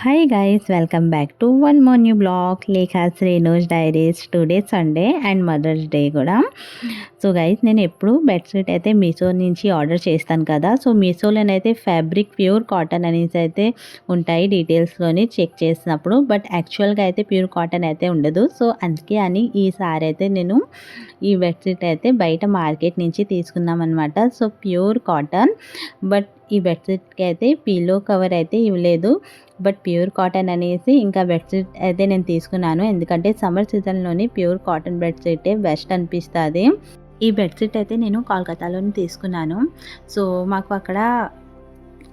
Hi guys, welcome back to one more new blog, Lekha's Renu's Diaries. Today Sunday and Mother's Day కూడా. So guys నేను ఎప్పుడు bedsheet అయితే మీషో నుంచి order చేస్తాను కదా. సో మీషోలోనైతే ఫ్యాబ్రిక్ ప్యూర్ కాటన్ అనేసి అయితే ఉంటాయి డీటెయిల్స్లోని చెక్ చేసినప్పుడు. బట్ యాక్చువల్గా అయితే ప్యూర్ కాటన్ అయితే ఉండదు. సో అందుకే అని ఈసారి అయితే నేను ఈ బెడ్షీట్ అయితే బయట మార్కెట్ నుంచి తీసుకున్నాం అనమాట. సో ప్యూర్ కాటన్, బట్ ఈ బెడ్షీట్కి అయితే పిల్లో కవర్ అయితే ఇవ్వలేదు. బట్ ప్యూర్ కాటన్ అనేసి ఇంకా బెడ్షీట్ అయితే నేను తీసుకున్నాను. ఎందుకంటే సమ్మర్ సీజన్లోని ప్యూర్ కాటన్ బెడ్షీటే బెస్ట్ అనిపిస్తుంది. ఈ బెడ్షీట్ అయితే నేను కోల్కతాలోని తీసుకున్నాను. సో మాకు అక్కడ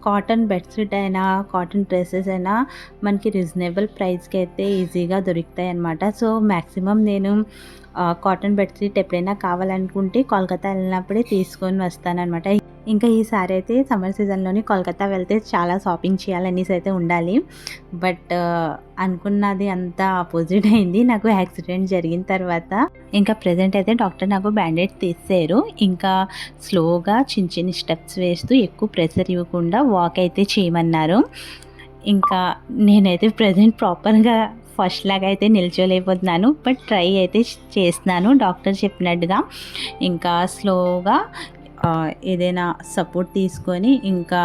కాటన్ బెడ్షీట్ అయినా కాటన్ డ్రెస్సెస్ అయినా మనకి రీజనబుల్ ప్రైస్కి అయితే ఈజీగా దొరుకుతాయి అన్నమాట. సో మ్యాక్సిమం నేను కాటన్ బెడ్షీట్ ఎప్పుడైనా కావాలనుకుంటే కోల్కతా వెళ్ళినప్పుడే తీసుకొని వస్తానన్నమాట. ఇంకా ఈసారి అయితే సమ్మర్ సీజన్లోని కోల్కతా వెళ్తే చాలా షాపింగ్ చేయాలనేసి అయితే ఉండాలి. బట్ అనుకున్నది అంతా ఆపోజిట్ అయింది. నాకు యాక్సిడెంట్ జరిగిన తర్వాత ఇంకా ప్రజెంట్ అయితే డాక్టర్ నాకు బ్యాండేజ్ తీసేశారు. ఇంకా స్లోగా చిన్న చిన్న స్టెప్స్ వేస్తూ ఎక్కువ ప్రెషర్ ఇవ్వకుండా వాక్ అయితే చేయమన్నారు. ఇంకా నేనైతే ప్రజెంట్ ప్రాపర్గా ఫస్ట్ లాగా అయితే నిల్చోలేకపోతున్నాను. బట్ ట్రై అయితే చేస్తున్నాను డాక్టర్ చెప్పినట్టుగా. ఇంకా స్లోగా ఏదైనా సపోర్ట్ తీసుకొని ఇంకా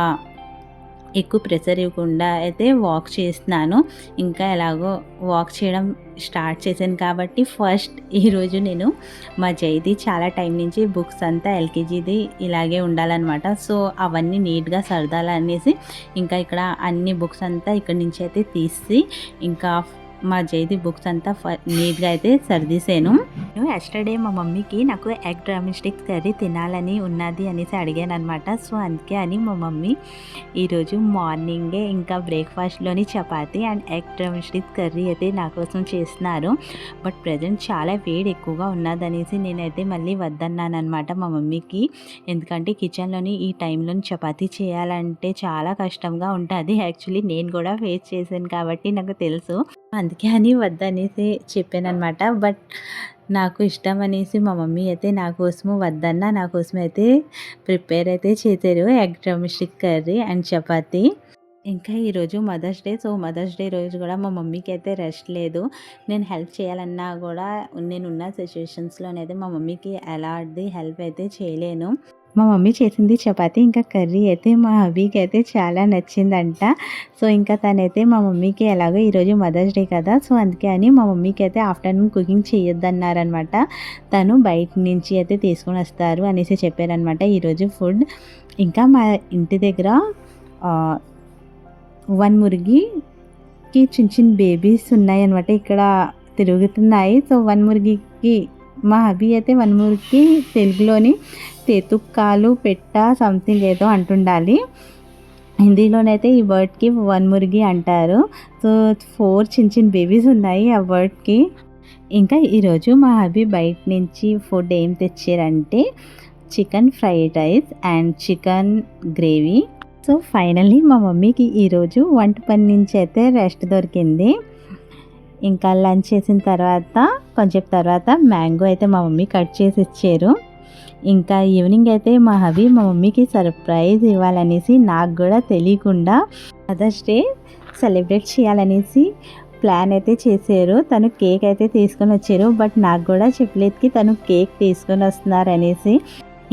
ఎక్కువ ప్రెషర్ ఇవ్వకుండా అయితే వాక్ చేస్తున్నాను. ఇంకా ఎలాగో వాక్ చేయడం స్టార్ట్ చేశాను కాబట్టి ఫస్ట్ ఈరోజు నేను మా జైది చాలా టైం నుంచి బుక్స్ అంతా ఎల్కేజీది ఇలాగే ఉండాలన్నమాట. సో అవన్నీ నీట్గా సర్దాలనేసి ఇంకా ఇక్కడ అన్ని బుక్స్ అంతా ఇక్కడ నుంచి అయితే తీసి ఇంకా మా జైది బుక్స్ అంతా నీట్గా అయితే సర్దీసాను. నేను ఎస్టర్డే మా మమ్మీకి నాకు ఎగ్ డ్రమ్ స్టిక్స్ కర్రీ తినాలని ఉన్నది అనేసి అడిగాను అనమాట. సో అందుకే అని మా మమ్మీ ఈరోజు మార్నింగే ఇంకా బ్రేక్ఫాస్ట్లోని chapati and egg drumsticks curry అయితే నా కోసం చేస్తున్నారు. బట్ ప్రజెంట్ చాలా వేడి ఎక్కువగా ఉన్నదనేసి నేనైతే మళ్ళీ వద్దన్నాను అనమాట మా మమ్మీకి. ఎందుకంటే కిచెన్లోని ఈ టైంలో చపాతీ చేయాలంటే చాలా కష్టంగా ఉంటుంది. యాక్చువల్లీ నేను కూడా ఫేస్ చేశాను కాబట్టి నాకు తెలుసు. అందుకే అని వద్దనేసి చెప్పాను అనమాట. బట్ నాకు ఇష్టం అనేసి మా మమ్మీ అయితే నా కోసము వద్దన్నా నా కోసం అయితే ప్రిపేర్ అయితే చేశారు egg drumstick curry and chapati. ఇంకా ఈరోజు mother's day. So mother's day రోజు కూడా మా మమ్మీకి అయితే రెస్ట్ లేదు. నేను హెల్ప్ చేయాలన్నా కూడా నేనున్న సిచ్యువేషన్స్లోనైతే మా మమ్మీకి ఎలాంటి హెల్ప్ అయితే చేయలేను. మా మమ్మీ చేసింది చపాతీ ఇంకా కర్రీ అయితే మా హబీకి అయితే చాలా నచ్చిందంట. సో ఇంకా తనైతే మా మమ్మీకి ఎలాగో ఈరోజు మదర్స్ డే కదా, సో అందుకే అని మా మమ్మీకి అయితే ఆఫ్టర్నూన్ కుకింగ్ చేయొద్దన్నారనమాట. తను బయట నుంచి అయితే తీసుకొని వస్తారు అనేసి చెప్పారనమాట ఈరోజు ఫుడ్. ఇంకా మా ఇంటి దగ్గర వన్ మురిగికి చిన్న చిన్న బేబీస్ ఉన్నాయన్నమాట, ఇక్కడ తిరుగుతున్నాయి. సో వన్ మురిగికి మా హబీ అయితే వన్ మురికి తెలుగులోని తెతుక్కాలు పెట్ట సంథింగ్ ఏదో అంటుండాలి. హిందీలోనైతే ఈ బర్డ్కి వన్ మురిగి అంటారు. సో 4 చిన్న చిన్న బేబీస్ ఉన్నాయి ఆ బర్డ్కి. ఇంకా ఈరోజు మా హబీ బయట నుంచి ఫుడ్ ఏం తెచ్చారంటే chicken fried rice and chicken gravy. So finally మా మమ్మీకి ఈరోజు వంట పని నుంచి అయితే రెస్ట్ దొరికింది. ఇంకా లంచ్ చేసిన తర్వాత కొంచెం తర్వాత మ్యాంగో అయితే మా మమ్మీ కట్ చేసి ఇచ్చారు. ఇంకా ఈవినింగ్ అయితే మా హబీ మా మమ్మీకి సర్ప్రైజ్ ఇవ్వాలనేసి నాకు కూడా తెలియకుండా మదర్స్ డే సెలబ్రేట్ చేయాలనేసి ప్లాన్ అయితే చేశారు. తను కేక్ అయితే తీసుకొని వచ్చారు. బట్ నాకు కూడా చెప్పలేదుకి తను కేక్ తీసుకొని వస్తున్నారు అనేసి.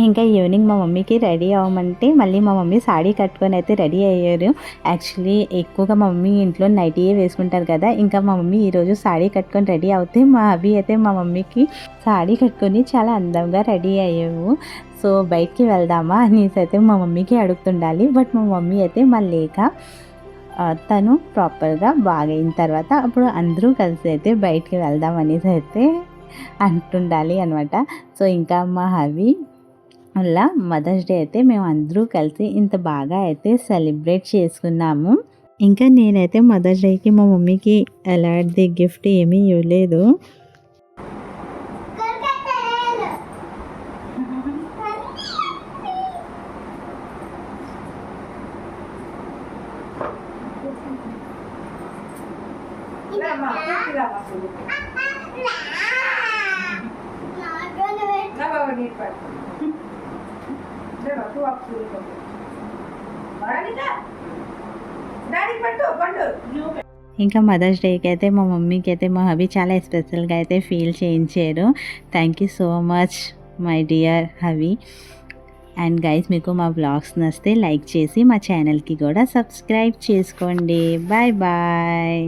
ఇంకా ఈవినింగ్ మా మమ్మీకి రెడీ అవ్వమంటే మళ్ళీ మా మమ్మీ సాడీ కట్టుకొని అయితే రెడీ అయ్యారు. యాక్చువల్లీ ఎక్కువగా మా మమ్మీ ఇంట్లో నైటీయే వేసుకుంటారు కదా. ఇంకా మా మమ్మీ ఈరోజు సాడీ కట్టుకొని రెడీ అవుతే మా హబీ అయితే మా మమ్మీకి సాడీ కట్టుకొని చాలా అందంగా రెడీ అయ్యావు, సో బయటికి వెళ్దామా అనేసి అయితే మా మమ్మీకి అడుగుతుండాలి. బట్ మా మమ్మీ అయితే మళ్ళీ లేక తను ప్రాపర్గా బాగైన తర్వాత అప్పుడు అందరూ కలిసి అయితే బయటికి వెళ్దాం అనేసి అయితే అంటుండాలి అనమాట. సో ఇంకా మా హబీ అలా మదర్స్ డే అయితే మేము అందరూ కలిసి ఇంత బాగా అయితే సెలబ్రేట్ చేసుకున్నాము. ఇంకా నేనైతే మదర్స్ డేకి మా మమ్మీకి ఎలాంటి గిఫ్ట్ ఏమీ ఇవ్వలేదు. ఇంకా మదర్స్ డేకి అయితే మా మమ్మీకి అయితే మా హబీ చాలా స్పెషల్గా అయితే ఫీల్ చేయించారు. Thank you so much my dear hubby. And guys మీకు మా వ్లాగ్స్ నచ్చితే లైక్ చేసి మా ఛానల్కి కూడా సబ్స్క్రైబ్ చేసుకోండి. Bye bye.